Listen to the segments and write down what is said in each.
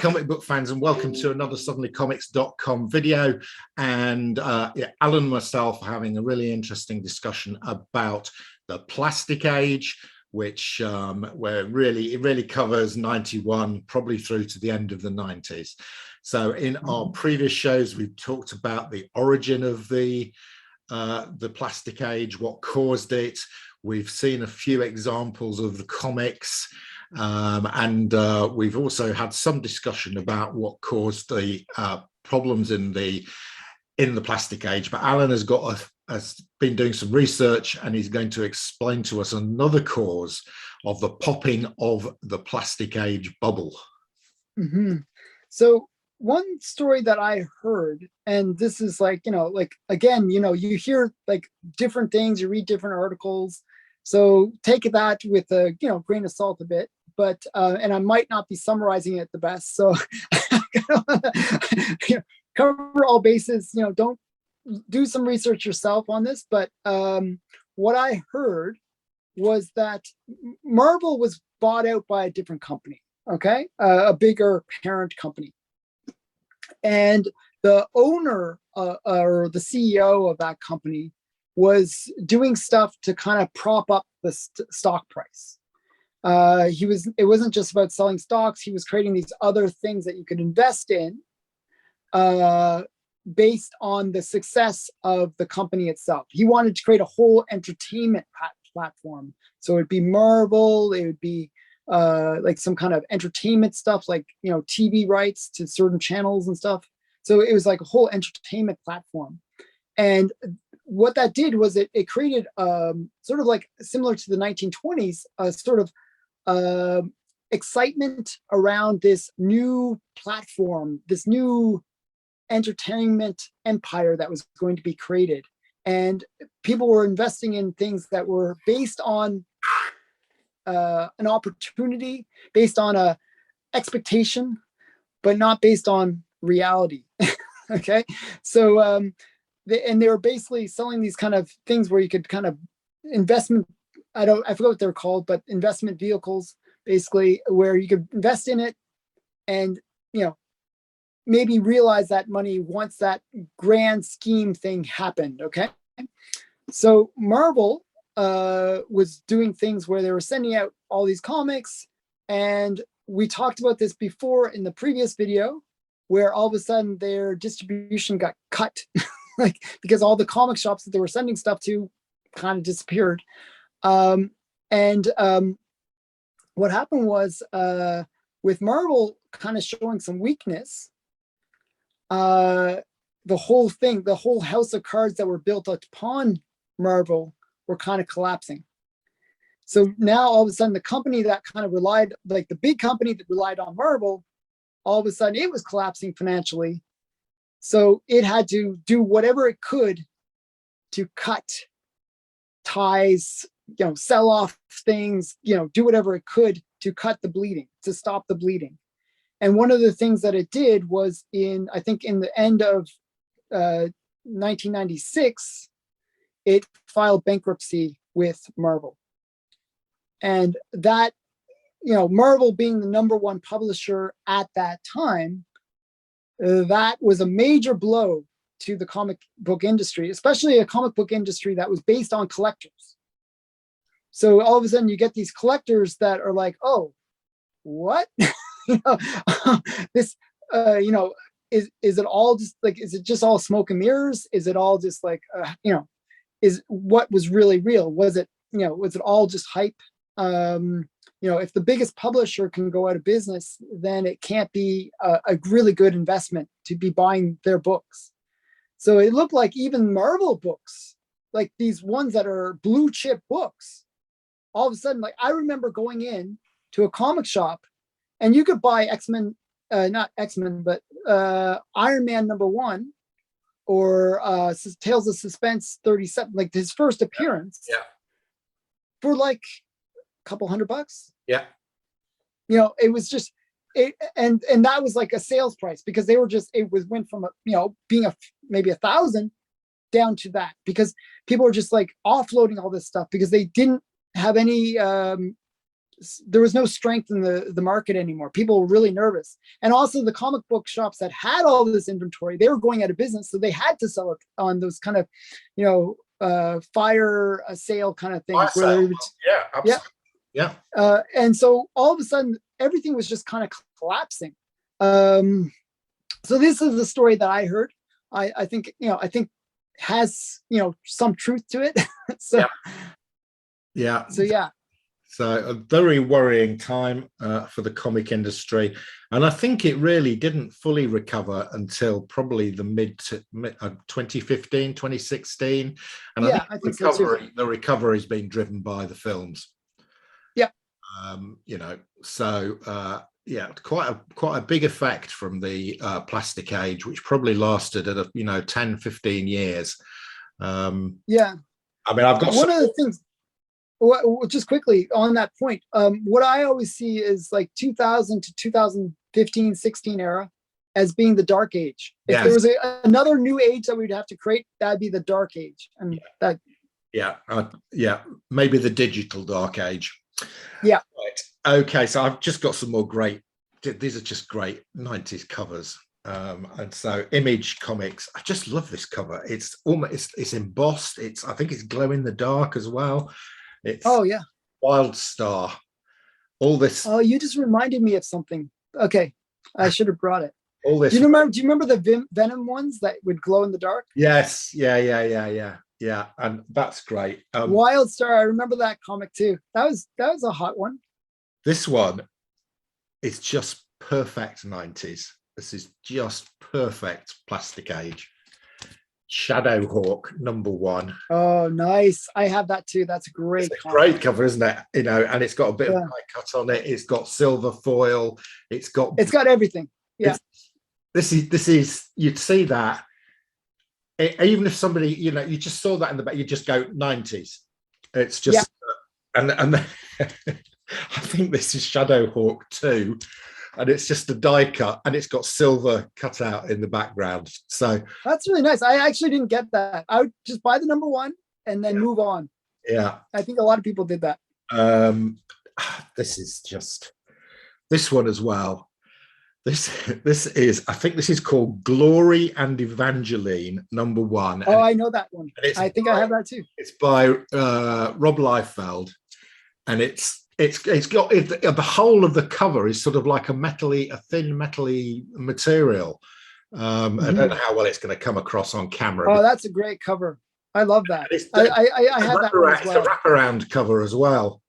comic book fans, and welcome to another suddenlycomics.com video. And Alan and myself are having a really interesting discussion about the plastic age, which where it really covers 91 probably through to the end of the 90s. So in our previous shows, we've talked about the origin of the plastic age, what caused it. We've seen a few examples of the comics, and we've also had some discussion about what caused the problems in the plastic age. But Alan has been doing some research, and he's going to explain to us another cause of the popping of the plastic age bubble. So one story that I heard, and this is like, again, you hear like different things, you read different articles. So take that with a, grain of salt a bit, but, and I might not be summarizing it the best. So cover all bases, don't do some research yourself on this. But what I heard was that Marvel was bought out by a different company, okay? A bigger parent company. And the owner or the CEO of that company was doing stuff to kind of prop up the stock price. It wasn't just about selling stocks. He was creating these other things that you could invest in based on the success of the company itself. He wanted to create a whole entertainment platform. So it'd be Marvel, it would be like some kind of entertainment stuff, like, TV rights to certain channels and stuff. So it was like a whole entertainment platform. And what that did was it created sort of like similar to the 1920s, a sort of excitement around this new platform, this new entertainment empire that was going to be created. And people were investing in things that were based on an opportunity, based on a expectation, but not based on reality. Okay, so they were basically selling these kind of things where you could kind of investment, I forgot what they're called, but investment vehicles, basically, where you could invest in it and maybe realize that money once that grand scheme thing happened. Okay, so Marvel was doing things where they were sending out all these comics, and we talked about this before in the previous video, where all of a sudden their distribution got cut, like because all the comic shops that they were sending stuff to kind of disappeared. What happened was with Marvel kind of showing some weakness, the whole thing, the whole house of cards that were built upon Marvel were kind of collapsing. So now all of a sudden the company that kind of relied, like the big company that relied on Marvel, all of a sudden it was collapsing financially. So it had to do whatever it could to cut ties, sell off things, do whatever it could to cut the bleeding, to stop the bleeding. And one of the things that it did was I think in the end of 1996, it filed bankruptcy with Marvel. And that, Marvel being the #1 publisher at that time, that was a major blow to the comic book industry, especially a comic book industry that was based on collectors. So all of a sudden you get these collectors that are like, oh, what? This, is it all just like, is it just all smoke and mirrors? Is it all just like, is what was really real? Was it all just hype? If the biggest publisher can go out of business, then it can't be a really good investment to be buying their books. So it looked like even Marvel books, like these ones that are blue chip books, all of a sudden, like I remember going in to a comic shop and you could buy X-Men, not X-Men, but Iron Man #1 or Tales of Suspense 37, like his first appearance, for like a couple $100. Yeah. It was just it, and that was like a sales price, because they were just, went from being maybe 1,000 down to that, because people were just like offloading all this stuff because they didn't have any there was no strength in the market anymore. People were really nervous. And also the comic book shops that had all this inventory, they were going out of business. So they had to sell it on those kind of, fire sale kind of things. Yeah, absolutely. Yeah. And so all of a sudden, everything was just kind of collapsing. So this is the story that I heard. I think has, some truth to it. So, yeah. So, yeah. So a very worrying time for the comic industry. And I think it really didn't fully recover until probably the mid 2015, 2016. And Yeah, I think the recovery has been driven by the films. Yeah. Quite a big effect from the plastic age, which probably lasted at 10, 15 years. Yeah. I mean, I've got one of the things. Well, just quickly on that point, what I always see is like 2000 to 2015, 16 era as being the dark age. If there was another new age that we'd have to create, that'd be the dark age. And maybe the digital dark age. Yeah. Right. Okay, so I've just got some more these are just great 90s covers. And so Image Comics, I just love this cover. It's almost, it's embossed. I think it's glow in the dark as well. It's Wild Star. All this. Oh, you just reminded me of something. Okay, I should have brought it. All this. Do you remember the Venom ones that would glow in the dark? Yes. Yeah. And that's great. Wild Star. I remember that comic too. That was a hot one. This one is just perfect 90s. This is just perfect plastic age. Shadowhawk #1. Oh, nice. I have that too. That's a great great cover, isn't it? And it's got a bit of die cut on it. It's got silver foil. It's got everything. Yeah. This is you'd see that even if somebody, you just saw that in the back, you just go 90s. It's just and I think this is Shadowhawk 2. And it's just a die cut, and it's got silver cut out in the background. So that's really nice. I actually didn't get that. I would just buy the #1 and then move on. Yeah, I think a lot of people did that. This is just this one as well. This is, I think this is called Glory and Evangeline #1. Oh, I know that one. I think I have that too. It's by Rob Liefeld, and it's got the whole of the cover is sort of like a thin metally material. I don't know how well it's going to come across on camera. Oh, that's a great cover. I love that. I have that one as well. It's a wraparound cover as well.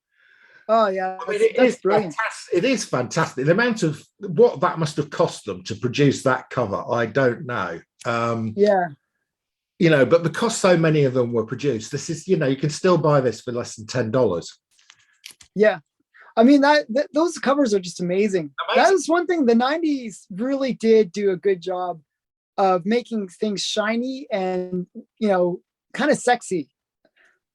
Oh yeah, I mean, it is brilliant. It is fantastic. The amount of what that must have cost them to produce that cover, I don't know. But because so many of them were produced, this is, you can still buy this for less than $10. Yeah, I mean those covers are just amazing. That is one thing the 90s really did do a good job of making things shiny and kind of sexy.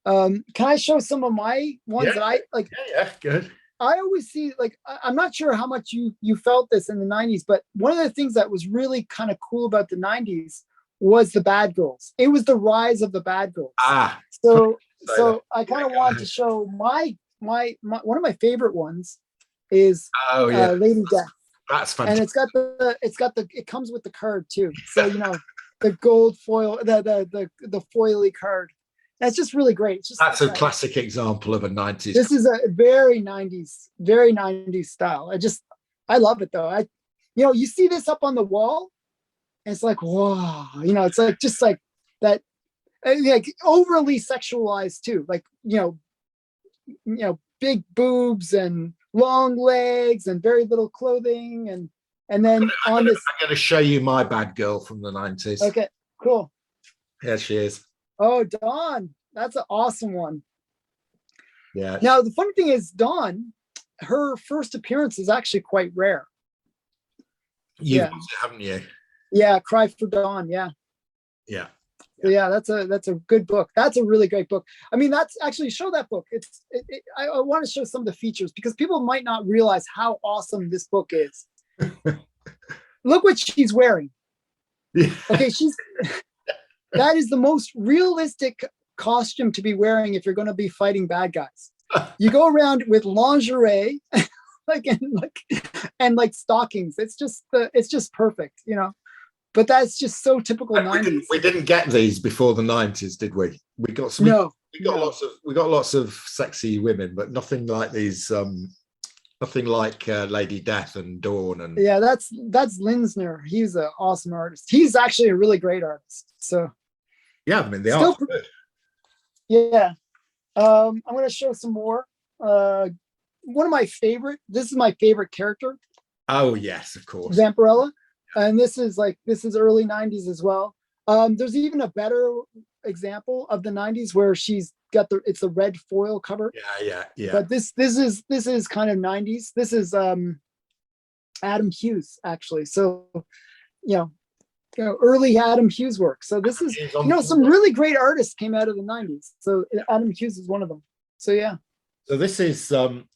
Can I show some of my ones that I like? Yeah, good. I always see, like, I'm not sure how much you felt this in the 90s, but one of the things that was really kind of cool about the 90s was the bad girls. It was the rise of the bad girls. So I kind of wanted to show my one of my favorite ones is Lady Death. That's fantastic. And it comes with the card too. So the gold foil, the foily card. That's just really great. That's a classic example of a 90s. This is a very 90s style. I love it though. You see this up on the wall, and it's like, whoa, it's like just like that, like overly sexualized too. Like, big boobs and long legs and very little clothing, and then I'm going to show you my bad girl from the 90s. Okay, cool. Here she is. Oh, Dawn. That's an awesome one. Yeah. Now, the funny thing is, Dawn, her first appearance is actually quite rare. You've used it, haven't you? Yeah, Cry for Dawn. Yeah. Yeah. Yeah, that's a good book. That's a really great book. I mean, that's actually, show that book. I want to show some of the features because people might not realize how awesome this book is. Look what she's wearing. Yeah. Okay, that is the most realistic costume to be wearing if you're going to be fighting bad guys. You go around with lingerie, and like stockings. It's just perfect, you know. But that's just so typical And 90s. we didn't get these before the 90s, did we? We got some. No, We got lots of sexy women, but nothing like these. Nothing like Lady Death and Dawn and. Yeah, that's Linsner. He's an awesome artist. He's actually a really great artist. So Yeah, I mean the art's good. Yeah. I'm going to show some more. One of my favorite. This is my favorite character. Oh yes, of course. Vampirella, and this is early 90s as well. There's even a better example of the 90s where she's got it's the red foil cover. Yeah. But this is kind of 90s. This is Adam Hughes actually. So you know early Adam Hughes work. So this is some really great artists came out of the 90s. So Adam Hughes is one of them. So yeah. So this is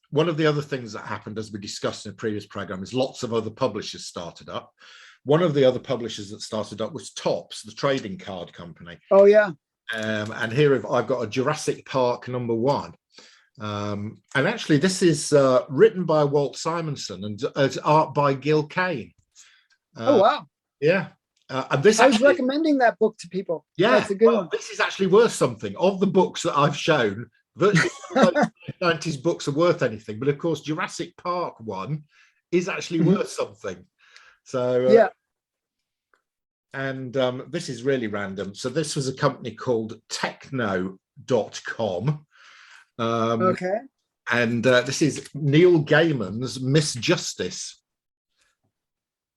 one of the other things that happened, as we discussed in a previous program, is lots of other publishers started up. One of the other publishers that started up was Topps, the trading card company. Oh yeah. And here I've got a Jurassic Park #1. And actually this is written by Walt Simonson and it's art by Gil Kane. Oh wow. Yeah. And this I was recommending that book to people. Yeah, that's a good one. This is actually worth something. Of the books that I've shown, virtually 90s books are worth anything, but of course Jurassic Park 1 is actually worth something. So yeah. And this is really random. So this was a company called techno.com. Okay. And this is Neil Gaiman's Miss Justice.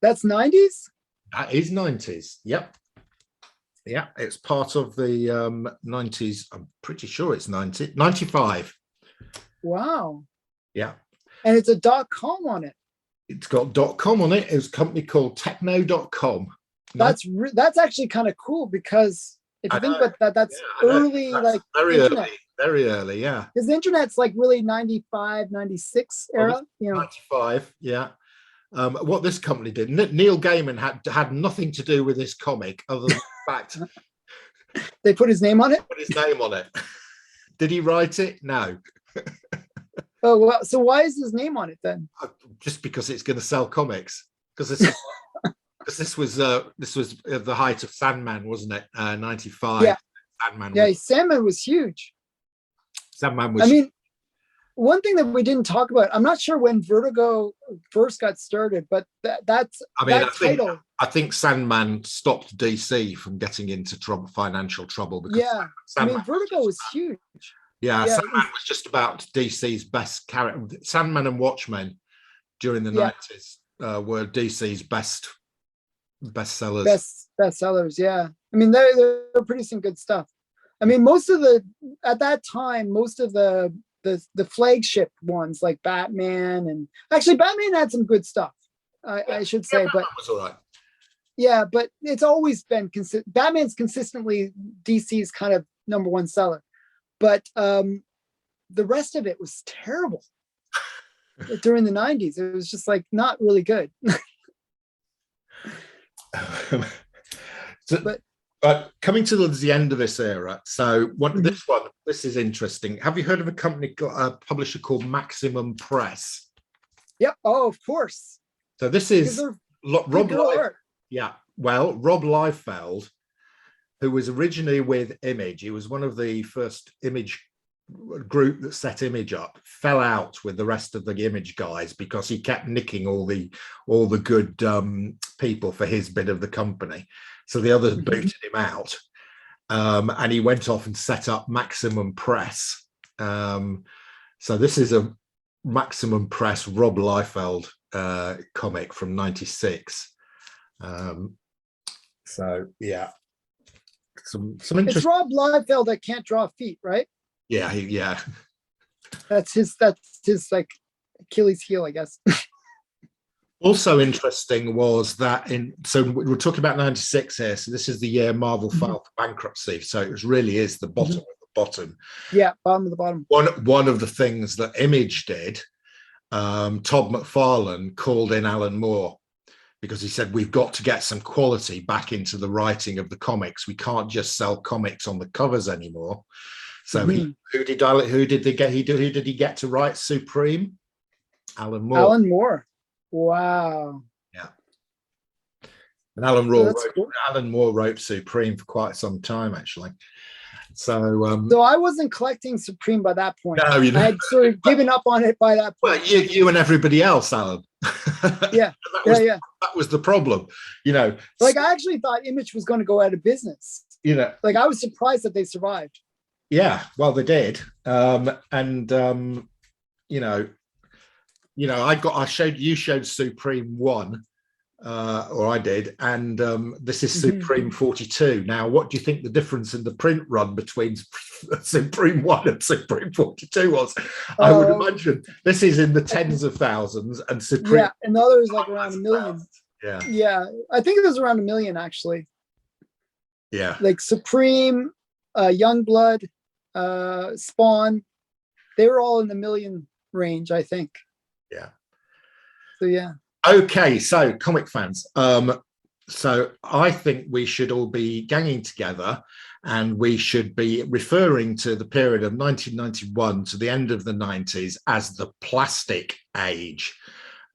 That's 90s? That is 90s. Yep. Yeah, it's part of the 90s. I'm pretty sure it's 95. Wow. Yeah. And it's a .com on it. It's got .com on it. It's a company called techno.com. That's actually kind of cool because if you think about that, that's early, like very internet. Very early, yeah. Because the internet's like really 95, 96 era, 95, yeah. What this company did, Neil Gaiman had nothing to do with this comic other than the fact they put his name on it. Put his name on it. Did he write it? No. Oh well, so why is his name on it then? Just because it's going to sell comics. Because this was the height of Sandman, wasn't it? 95. Yeah. Sandman. Sandman was huge. Sandman was. I mean, one thing that we didn't talk about, I'm not sure when Vertigo first got started, but that's title. I think Sandman stopped DC from getting into financial trouble because Vertigo was huge. Yeah, Sandman was just about DC's best character. Sandman and Watchmen during the 90s were DC's best sellers. Best sellers, yeah. I mean, they're producing good stuff. I mean, at that time, most of the flagship ones like Batman, and actually Batman had some good stuff. I should say, but was all right. Yeah, but it's always been Batman's consistently DC's kind of #1 seller, but the rest of it was terrible during the 90s. It was just like not really good. But coming to the end of this era, so this is interesting. Have you heard of a publisher called Maximum Press? Yep. Oh, of course. So this is Rob Liefeld, who was originally with Image. He was one of the first Image group that set Image up, fell out with the rest of the Image guys because he kept nicking all the good people for his bit of the company. So the others booted him out, and he went off and set up Maximum Press. So this is a Maximum Press Rob Liefeld comic from '96. So yeah, some interesting. It's Rob Liefeld that can't draw feet, right? Yeah. That's his like Achilles heel, I guess. Also interesting was that so we're talking about 96 here. So this is the year Marvel filed for bankruptcy. So it really is the bottom of the bottom. Yeah, bottom of the bottom. One of the things that Image did, Todd McFarlane called in Alan Moore because he said, we've got to get some quality back into the writing of the comics. We can't just sell comics on the covers anymore. So Mhm. who did he get to write Supreme? Alan Moore. Alan Moore. Wow. Yeah. And Alan So Moore that's cool. wrote Supreme for quite some time, actually. So So I wasn't collecting Supreme by that point. no, you know, I had sort of given up on it by that well, point. you and everybody else, Alan. Yeah. That was the problem, you know. Like I actually thought Image was going to go out of business. You know, like I was surprised that they survived. yeah, well, they did. You showed Supreme 1, or I did, and this is Supreme 42. Now, what do you think the difference in the print run between Supreme 1 and Supreme 42 was? I would imagine this is in the tens of thousands, and Supreme, yeah, and the other is like around 1 million. Yeah, I think it was around 1 million actually. Yeah, like Supreme, Youngblood, Spawn, they were all in the million range, I think. Yeah. So yeah. Okay, so comic fans, so I think we should all be ganging together, and we should be referring to the period of 1991 to the end of the 90s as the plastic age.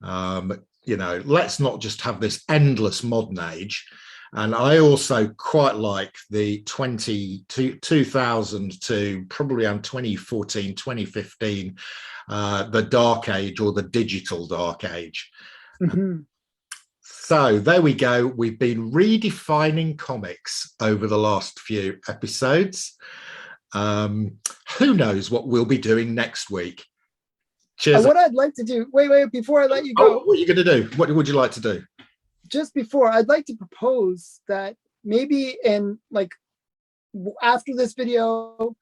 Let's not just have this endless modern age. And I also quite like the 2000 to probably around 2014, 2015, the dark age, or the digital dark age. So there we go. We've been redefining comics over the last few episodes. Who knows what we'll be doing next week? Cheers. What I'd like to do, wait, before I let you go. What are you going to do? What would you like to do? Just before, I'd like to propose that maybe after this video,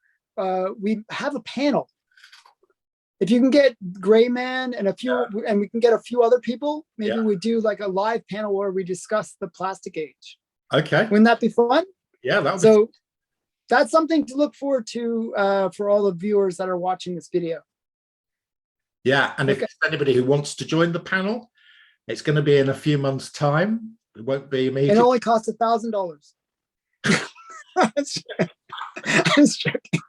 we have a panel. If you can get Gray Man and and we can get a few other people, maybe we do like a live panel where we discuss the plastic age. Okay. Wouldn't that be fun? Yeah, that would so be. That's something to look forward to for all the viewers that are watching this video. Yeah, and if there's anybody who wants to join the panel, it's going to be in a few months' time. It won't be immediate. It only costs $1,000. I was joking.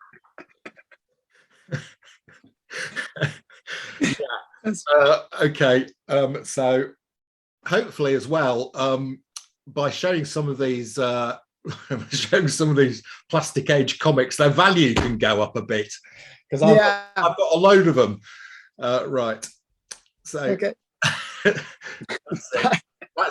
Okay. So hopefully, as well, by showing some of these plastic age comics, their value can go up a bit, because I've got a load of them. Right. So okay.